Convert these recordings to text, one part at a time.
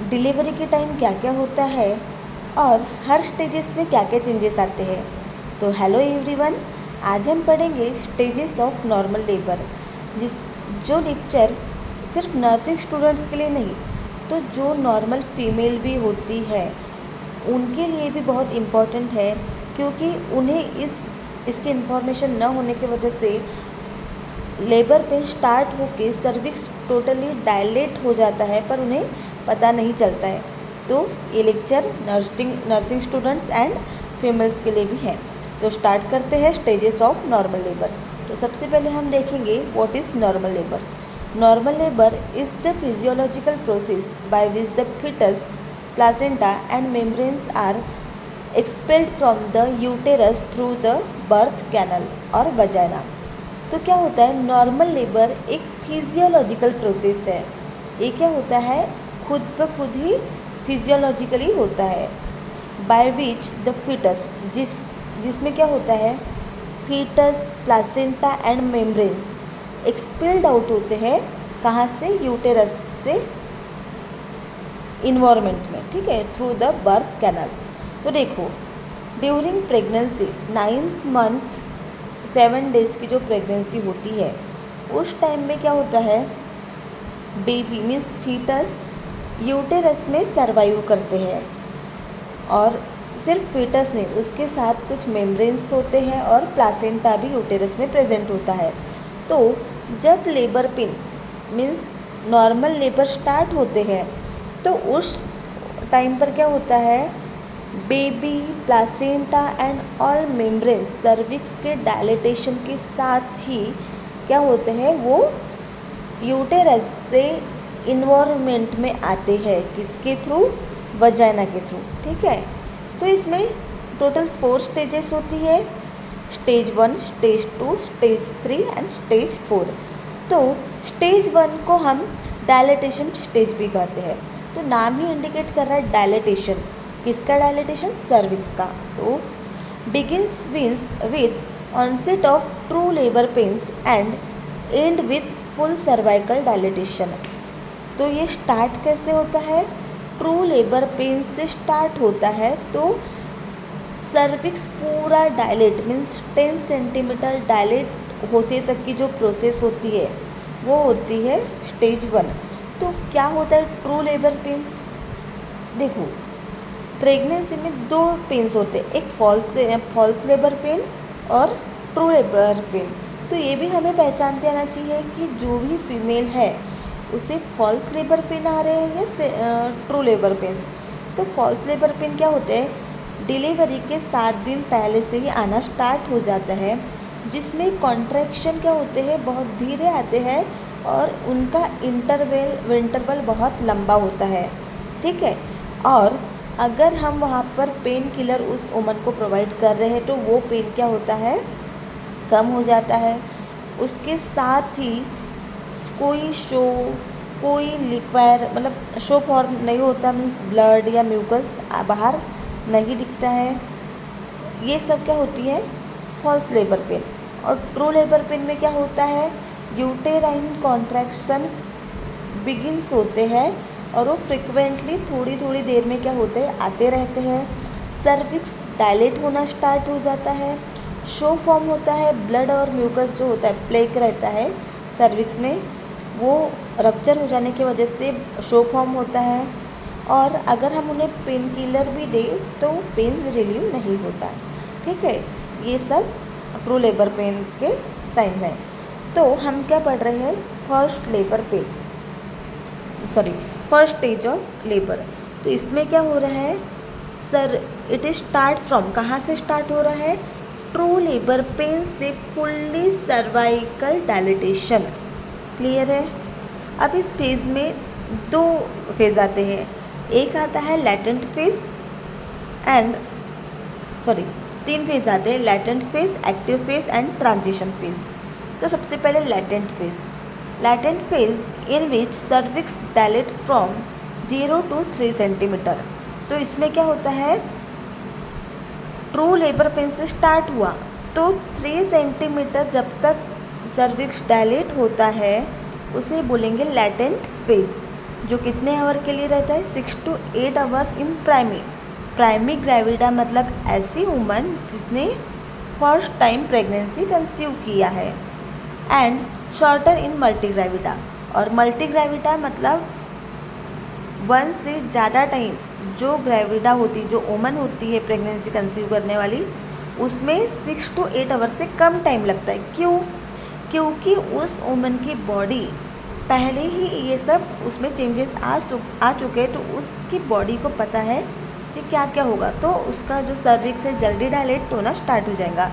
Delivery के time क्या क्या होता है और हर स्टेजेस में क्या क्या चेंजेस आते हैं। तो हेलो एवरीवन, आज हम पढ़ेंगे स्टेजेस ऑफ नॉर्मल लेबर, जो लेक्चर सिर्फ नर्सिंग स्टूडेंट्स के लिए नहीं, तो जो नॉर्मल फीमेल भी होती है उनके लिए भी बहुत इम्पॉर्टेंट है, क्योंकि उन्हें इसकी इन्फॉर्मेशन न होने की वजह से लेबर पेन स्टार्ट होके सर्विक्स टोटली डायलेट हो जाता है, पर उन्हें पता नहीं चलता है। तो ये lecture nursing students and females के लिए भी है। तो स्टार्ट करते हैं स्टेजेस ऑफ नॉर्मल लेबर। तो सबसे पहले हम देखेंगे what is normal labour. Normal labour is the physiological process by which the foetus, placenta and membranes are expelled from the uterus through the birth canal और vagina. तो क्या होता है, नॉर्मल लेबर एक फिजियोलॉजिकल प्रोसेस है। ये क्या होता है, खुद ब खुद ही फिजियोलॉजिकली होता है। बाय विच द फीटस, जिसमें क्या होता है, foetus, placenta and membranes expelled out होते हैं। कहाँ से? यूटेरस से इन्वायरमेंट में, ठीक है, थ्रू द बर्थ कैनल। तो देखो, ड्यूरिंग प्रेगनेंसी 9 मंथ 7 डेज़ की जो प्रेगनेंसी होती है, उस टाइम में क्या होता है, बेबी मीन्स फीटस यूटेरस में सर्वाइव करते हैं। और सिर्फ फीटस नहीं, उसके साथ कुछ मेम्ब्रेन्स होते हैं और प्लासेंटा भी यूटेरस में प्रेजेंट होता है। तो जब labour pain means normal labour start होते हैं, तो उस टाइम पर क्या होता है, baby, placenta and all membranes cervix के डायलेटेशन के साथ ही क्या होते हैं, वो यूटेरस से इन्वायरमेंट में आते हैं। किसके थ्रू? वजाइना के थ्रू, ठीक है। तो इसमें टोटल 4 स्टेजेस होती है, stage 1, stage 2, stage 3 and stage 4। तो स्टेज 1 को हम डायलेटेशन स्टेज भी कहते हैं। तो नाम ही इंडिकेट कर रहा है डायलेटेशन। किसका डायलेटेशन? सर्विक्स का। तो begins with onset of true labour pains and end with full cervical dilatation. तो ये स्टार्ट कैसे होता है? ट्रू लेबर पेन से स्टार्ट होता है। तो सर्विक्स पूरा डायलेट मीन्स 10 सेंटीमीटर डायलेट होते तक की जो प्रोसेस होती है, वो होती है स्टेज 1। तो क्या होता है ट्रू लेबर पेन्स? देखो, प्रेगनेंसी में 2 पेन्स होते हैं, एक फॉल्स लेबर पेन और ट्रू लेबर पेन। तो ये भी हमें पहचानते आना चाहिए कि जो भी फीमेल है उसे फॉल्स लेबर पेन आ रहे हैं या ट्रू लेबर पेन्स। तो फॉल्स लेबर पेन क्या होते हैं, डिलीवरी के 7 दिन पहले से ही आना स्टार्ट हो जाता है, जिसमें कॉन्ट्रैक्शन क्या होते हैं, बहुत धीरे आते हैं और उनका इंटरवल बहुत लंबा होता है, ठीक है। और अगर हम वहाँ पर पेन किलर उस वुमन को प्रोवाइड कर रहे हैं, तो वो पेन क्या होता है, कम हो जाता है। उसके साथ ही कोई लिक्वायर मतलब शो फॉर्म नहीं होता, मीन्स ब्लड या म्यूकस बाहर नहीं दिखता है। ये सब क्या होती है, फॉल्स लेबर पेन। और ट्रू लेबर पेन में क्या होता है, यूटेराइन कॉन्ट्रैक्शन बिगिन्स होते हैं और वो फ्रिक्वेंटली थोड़ी देर में क्या होते हैं, आते रहते हैं। सर्विक्स डायलेट होना स्टार्ट हो जाता है। शो फॉर्म होता है, ब्लड और म्यूकस जो होता है, प्लेक रहता है सर्विक्स में, वो रप्चर हो जाने की वजह से शो फॉर्म होता है। और अगर हम उन्हें पेन किलर भी दें तो पेन रिलीव नहीं होता, ठीक है। ये सब ट्रू लेबर पेन के साइन हैं। तो हम क्या पढ़ रहे हैं, फर्स्ट स्टेज ऑफ लेबर। तो इसमें क्या हो रहा है sir, it is start from, कहाँ से स्टार्ट हो रहा है, ट्रू लेबर पेन से फुल्ली सर्वाइकल डायलेटेशन। क्लियर है? अब इस फेज़ में 2 फेज़ आते हैं, एक आता है लैटेंट फेज़ एंड 3 फेज़ आते हैं, latent phase, active phase and transition phase. तो सबसे पहले latent phase in which cervix dilate from 0 to 3 centimetre. तो इसमें क्या होता है, ट्रू लेबर पेन से स्टार्ट हुआ तो 3 सेंटीमीटर जब तक सर्विक्स डायलेट होता है उसे बोलेंगे लैटेंट फेज। जो कितने आवर के लिए रहता है, 6 to 8 hours in primi gravida, मतलब ऐसी वुमन जिसने फर्स्ट टाइम प्रेगनेंसी कंसीव किया है। And shorter in multi gravida, और मल्टी ग्रेविडा मतलब 1 से ज़्यादा टाइम जो ग्रेविडा होती, जो वुमन होती है प्रेगनेंसी कंसीव करने वाली, उसमें 6 to 8 आवर्स से कम टाइम लगता है। क्यों? क्योंकि उस वुमन की बॉडी पहले ही ये सब उसमें चेंजेस आ चुके हैं, तो उसकी बॉडी को पता है कि क्या क्या होगा, तो उसका जो सर्विक्स है जल्दी डायलेट होना स्टार्ट हो जाएगा।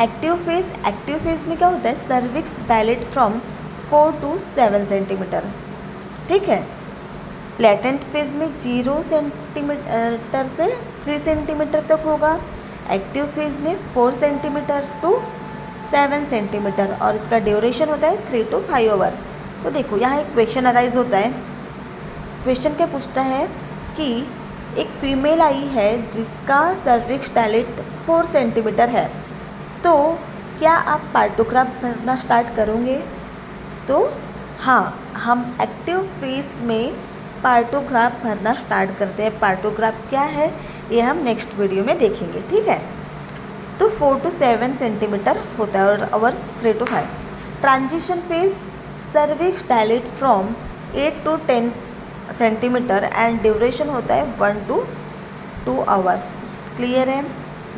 एक्टिव फेज में क्या होता है, cervix dilate from 4 to 7 centimetre, ठीक है। लेटेंट फेज में 0 सेंटीमीटर से 3 सेंटीमीटर तक होगा। एक्टिव फेज में 4 सेंटीमीटर टू 7 सेंटीमीटर, और इसका ड्यूरेशन होता है 3 to 5 आवर्स। तो देखो यहाँ एक क्वेश्चन अराइज होता है। क्वेश्चन क्या पूछता है कि एक फीमेल आई है जिसका सर्विक्स डायलेट 4 सेंटीमीटर है, तो क्या आप पार्टोग्राफ भरना स्टार्ट करोगे? तो हाँ, हम एक्टिव फेज में पार्टोग्राफ भरना स्टार्ट करते हैं। पार्टोग्राफ क्या है ये हम नेक्स्ट वीडियो में देखेंगे, ठीक है। तो 4 to 7 सेंटीमीटर होता है और hours 3 to 5। Transition phase, cervix dilate from 8 to 10 centimetre and duration होता है 1 to 2 आवर्स। क्लियर है?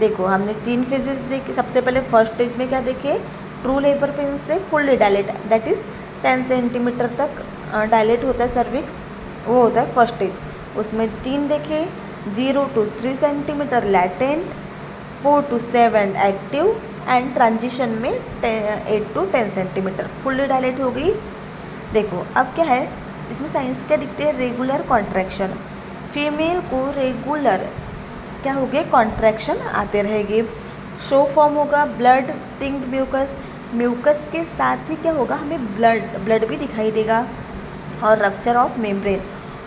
देखो हमने 3 फेजेस देखे। सबसे पहले फर्स्ट स्टेज में क्या देखे, ट्रू लेबर पेन से fully dilate, that is 10 centimetre तक डायलेट होता है सर्विक्स, वो होता है फर्स्ट स्टेज। उसमें 3 देखे, 0 to 3 centimetre latent, 4 to 7 active, and transition में 8 to 10 सेंटीमीटर फुल्ली डायलेट हो गई। देखो अब क्या है इसमें साइंस क्या दिखते हैं, रेगुलर कॉन्ट्रैक्शन। फीमेल को रेगुलर क्या हो गए, कॉन्ट्रैक्शन आते रहेंगे। शो फॉर्म होगा ब्लड टिंक्ड म्यूकस, म्यूकस के साथ ही क्या होगा, हमें ब्लड भी दिखाई देगा। और रप्चर ऑफ मेम्ब्रेन,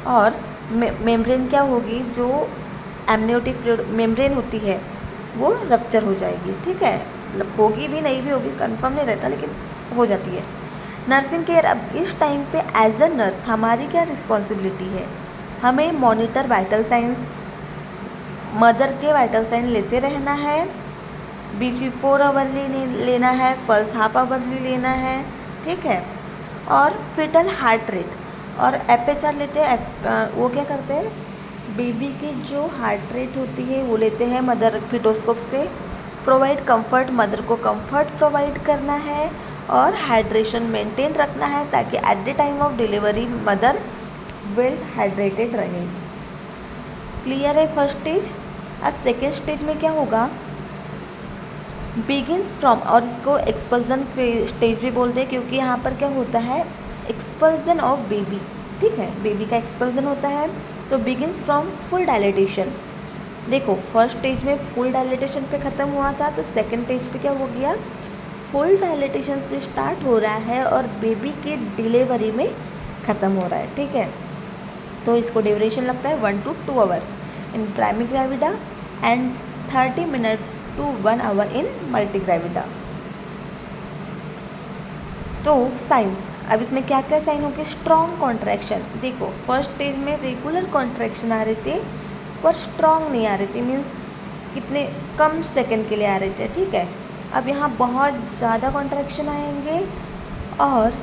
और मेम्ब्रेन क्या होगी, जो एमनियोटिक फ्लूइड मेम्ब्रेन होती है वो रप्चर हो जाएगी, ठीक है। मतलब होगी भी नहीं भी होगी, कंफर्म नहीं रहता, लेकिन हो जाती है। नर्सिंग केयर, अब इस टाइम पे एज अ नर्स हमारी क्या रिस्पॉन्सिबिलिटी है, हमें मॉनिटर वाइटल साइंस, मदर के वाइटल साइन लेते रहना है। BP 4 आवर्ली लेना है, पल्स हाफ आवर्ली लेना है, ठीक है। और फिटल हार्ट रेट और FHR लेते हैं। वो क्या करते हैं, बेबी की जो हार्ट रेट होती है वो लेते हैं मदर फिटोस्कोप से। प्रोवाइड कंफर्ट, मदर को कंफर्ट प्रोवाइड करना है और हाइड्रेशन मेंटेन रखना है ताकि at the time of delivery mother well hydrated रहे। क्लियर है फर्स्ट स्टेज। अब सेकेंड स्टेज में क्या होगा, बिगिनस फ्रॉम, और इसको एक्सपल्जन स्टेज भी बोलते हैं क्योंकि यहाँ पर क्या होता है, एक्सपल्जन ऑफ बेबी, ठीक है, बेबी का एक्सपल्जन होता है। तो बिगिनस फ्रॉम फुल डायलेटेशन। देखो फर्स्ट स्टेज में फुल डायलेटेशन पे ख़त्म हुआ था, तो सेकेंड स्टेज पे क्या हो गया, फुल डायलेटेशन से स्टार्ट हो रहा है और बेबी की डिलीवरी में ख़त्म हो रहा है, ठीक है। तो इसको ड्यूरेशन लगता है 1 to 2 hours in primary gravida and 30 minute to 1 hour in multi gravida. तो साइंस, अब इसमें क्या क्या साइन हो गए, स्ट्रॉन्ग कॉन्ट्रैक्शन। देखो फर्स्ट स्टेज में रेगुलर कॉन्ट्रैक्शन आ रहे थे पर स्ट्रॉन्ग नहीं आ रहे थे, मीन्स कितने कम सेकंड के लिए आ रहे थे, ठीक है। अब यहाँ बहुत ज़्यादा कॉन्ट्रैक्शन आएंगे और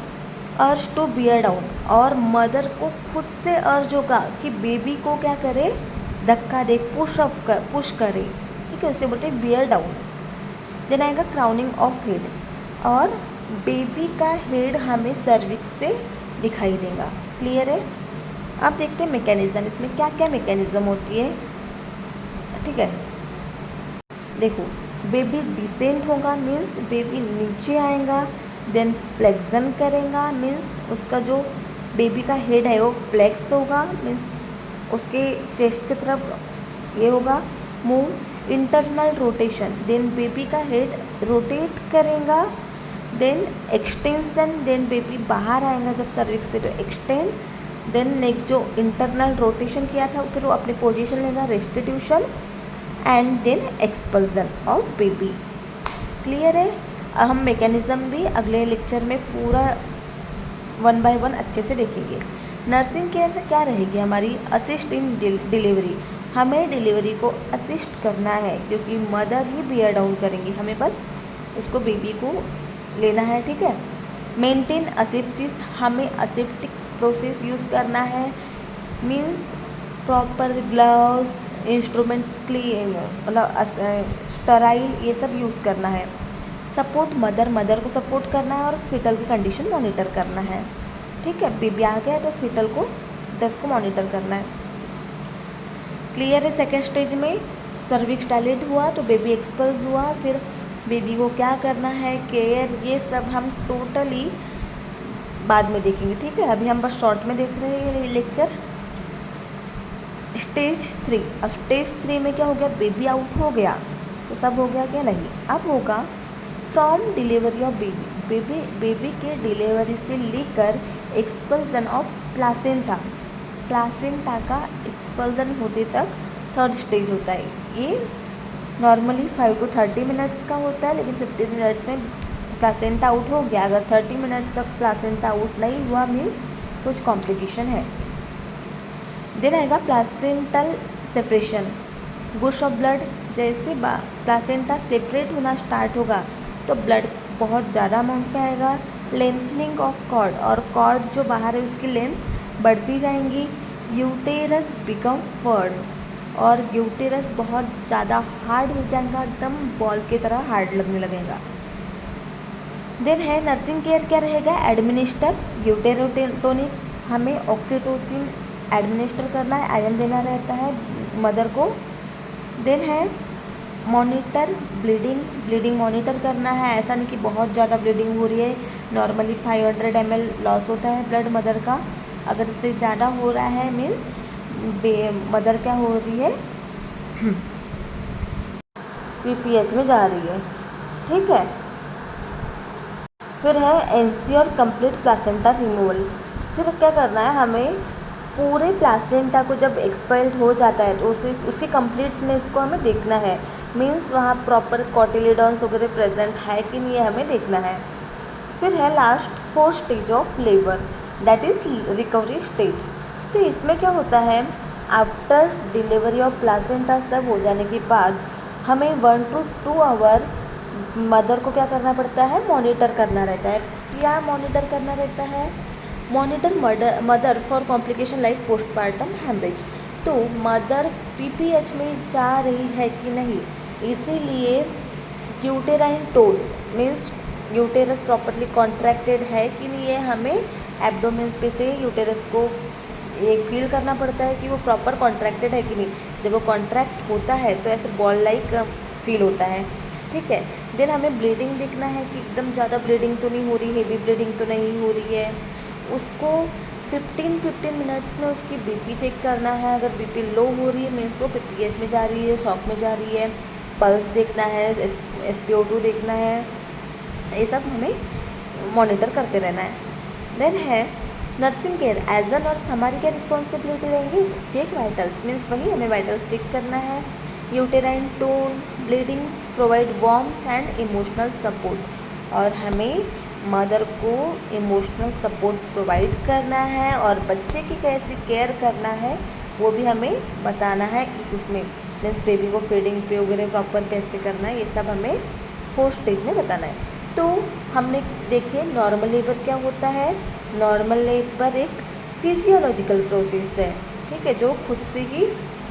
अर्ज टू बियर डाउन, और मदर को खुद से अर्ज होगा कि बेबी को क्या करे, धक्का दे, पुश करे, ठीक है, उसे बोलते हैं बियर डाउन। देन आएगा क्राउनिंग ऑफ हेड, और बेबी का हेड हमें सर्विक्स से दिखाई देगा। क्लियर है। अब देखते हैं मैकेनिज़्म, इसमें क्या क्या मैकेनिज़्म होती है, ठीक है। देखो बेबी डिसेंट होगा, मीन्स बेबी नीचे आएगा, देन फ्लेक्सन करेगा, मीन्स उसका जो बेबी का हेड है वो फ्लेक्स होगा, मीन्स उसके चेस्ट की तरफ ये होगा move. Internal rotation, then baby का हेड रोटेट करेगा, देन एक्सटेंशन, देन बेबी बाहर आएगा जब सर्विक्स से तो एक्सटेंड, देन नेक्स्ट जो इंटरनल रोटेशन किया था फिर वो अपनी पोजीशन लेगा, restitution, and then expulsion of baby. Clear है। हम मैकेनिज़्म भी अगले लेक्चर में पूरा 1 by 1 अच्छे से देखेंगे। नर्सिंग केयर क्या रहेगी हमारी, असिस्ट इन डिलीवरी, हमें डिलीवरी को असिस्ट करना है क्योंकि मदर ही बियर डाउन करेंगी, हमें बस उसको बेबी को लेना है, ठीक है। मेंटेन असेप्सिस, हमें असेप्टिक प्रोसेस यूज़ करना है, means proper gloves, instrument clean, मतलब स्टराइल, ये सब यूज़ करना है। सपोर्ट मदर को सपोर्ट करना है और फिटल की कंडीशन मॉनिटर करना है, ठीक है। बेबी आ गया तो फिटस को मॉनिटर करना है। क्लियर है। सेकेंड स्टेज में सर्विक्स डायलेट हुआ तो बेबी एक्सपोज हुआ, फिर बेबी को क्या करना है, केयर, ये सब हम टोटली बाद में देखेंगे, ठीक है। अभी हम बस शॉर्ट में देख रहे हैं ये लेक्चर। स्टेज 3, अब स्टेज 3 में क्या हो गया, बेबी आउट हो गया तो सब हो गया क्या, नहीं। अब होगा फ्रॉम डिलीवरी ऑफ बेबी के डिलीवरी से लेकर एक्सपल्जन ऑफ प्लासेंटा, प्लासेंटा का एक्सपल्जन होते तक थर्ड स्टेज होता है। ये नॉर्मली 5 to 30 मिनट्स का होता है, लेकिन 15 मिनट्स में प्लासेंटा आउट हो गया। अगर 30 मिनट्स तक प्लासेंटा आउट नहीं हुआ मीन्स कुछ कॉम्प्लिकेशन है। देन आएगा प्लासेंटल सेपरेशन, गुश ऑफ ब्लड, जैसे प्लासेंटा सेपरेट होना स्टार्ट होगा तो ब्लड बहुत ज़्यादा अमाउंट में आएगा। लेंथनिंग ऑफ कॉर्ड, और कॉर्ड जो बाहर है उसकी लेंथ बढ़ती जाएंगी। यूटेरस बिकम फर्म, और यूटेरस बहुत ज़्यादा हार्ड हो जाएगा, एकदम बॉल की तरह हार्ड लगने लगेगा। देन है नर्सिंग केयर क्या रहेगा, एडमिनिस्टर यूटेरोटोनिक्स, हमें ऑक्सीटोसिन एडमिनिस्टर करना है, आयन देना रहता है मदर को। देन है मॉनिटर ब्लीडिंग मॉनिटर करना है, ऐसा नहीं कि बहुत ज़्यादा ब्लीडिंग हो रही है, नॉर्मली 500 ml लॉस होता है ब्लड मदर का, अगर इससे ज़्यादा हो रहा है मीन्स मदर क्या हो रही है, पीपीएच में जा रही है, ठीक है। फिर है एंश्योर कंप्लीट प्लासेंटा रिमूवल, फिर क्या करना है, हमें पूरे प्लासेंटा को जब एक्सपेल्ड हो जाता है तो उसकी कंप्लीटनेस को हमें देखना है, मीन्स वहाँ प्रॉपर कॉटिलिडॉन्स वगैरह प्रेजेंट है कि नहीं है, हमें देखना है। फिर है last 4 stage of labour, that is recovery stage. तो इसमें क्या होता है, आफ्टर डिलीवरी ऑफ प्लासेंटा सब हो जाने के बाद हमें 1 to 2 आवर मदर को क्या करना पड़ता है, मॉनिटर करना रहता है। क्या मॉनिटर करना रहता है, monitor mother for complication like postpartum haemorrhage, तो मदर पीपीएच में जा रही है कि नहीं, इसीलिए uterine tone means uterus properly contracted है कि नहीं है, हमें एब्डोमेन पे से यूटेरस को एक फील करना पड़ता है कि वो प्रॉपर कॉन्ट्रैक्टेड है कि नहीं। जब वो कॉन्ट्रैक्ट होता है तो ऐसे बॉल लाइक फील होता है, ठीक है। देन हमें ब्लीडिंग देखना है कि एकदम ज़्यादा ब्लीडिंग तो नहीं हो रही, हेवी ब्लीडिंग तो नहीं हो रही है। उसको 15 मिनट्स में उसकी बीपी चेक करना है, अगर बीपी लो हो रही है मीन्स वो पीपीएच में जा रही है, शॉक में जा रही है। पल्स देखना है, SpO2 देखना है, ये सब हमें मॉनिटर करते रहना है। देन है nursing care, as a nurse हमारी क्या रिस्पॉन्सिबिलिटी रहेंगी, चेक वाइटल्स मीन्स वही हमें वाइटल्स चेक करना है, uterine tone, bleeding, provide warmth and emotional support, और हमें मदर को इमोशनल सपोर्ट प्रोवाइड करना है, और बच्चे की कैसे केयर करना है वो भी हमें बताना है इसमें, मीन्स बेबी को फीडिंग पे वगैरह प्रॉपर कैसे करना है, ये सब हमें 4th स्टेज में बताना है। तो हमने देखिए नॉर्मल लेबर क्या होता है, नॉर्मल लेबर एक फिजियोलॉजिकल प्रोसेस है, ठीक है, जो खुद से ही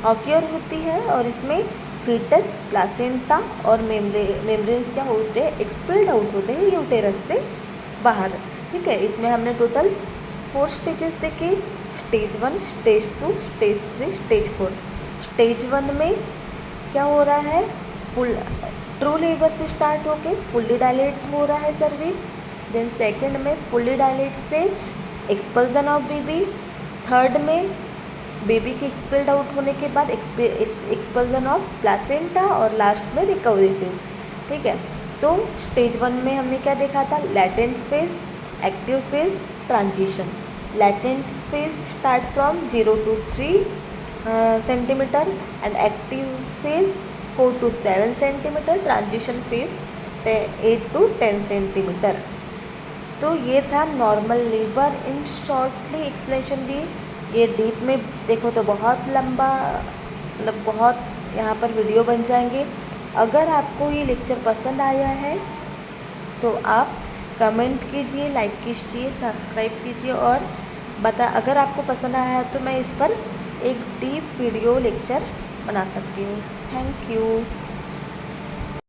ऑक्योर होती है, और इसमें फीटस, प्लासेंटा और मेम्ब्रेन्स क्या होते हैं, एक्सपेल्ड आउट होते हैं यूटेरस से बाहर, ठीक है। इसमें हमने टोटल 4 स्टेजेस देखे, stage 1, stage 2, stage 3, stage 4। Stage 1 में क्या हो रहा है, फुल ट्रू लेबर से स्टार्ट होके फुल्ली डायलेट हो रहा है सर्विक्स। देन सेकंड में फुल्ली डायलेट से एक्सपल्जन ऑफ बेबी, थर्ड में बेबी के एक्सपेल्ड आउट होने के बाद एक्सपल्जन ऑफ प्लासेंटा, और लास्ट में रिकवरी फेज, ठीक है। तो स्टेज 1 में हमने क्या देखा था, latent phase, active phase, transition. Latent phase start from 0 to 3 centimetre and active phase 4 to 7 centimetre, transition phase 8 to 10 centimetre. तो ये था normal labour in shortly explanation दी। ये डीप में देखो तो बहुत लंबा, मतलब बहुत यहाँ पर वीडियो बन जाएंगे। अगर आपको ये लेक्चर पसंद आया है तो आप कमेंट कीजिए, लाइक कीजिए, सब्सक्राइब कीजिए और अगर आपको पसंद आया है तो मैं इस पर एक डीप वीडियो लेक्चर बना सकती हूँ। Thank you.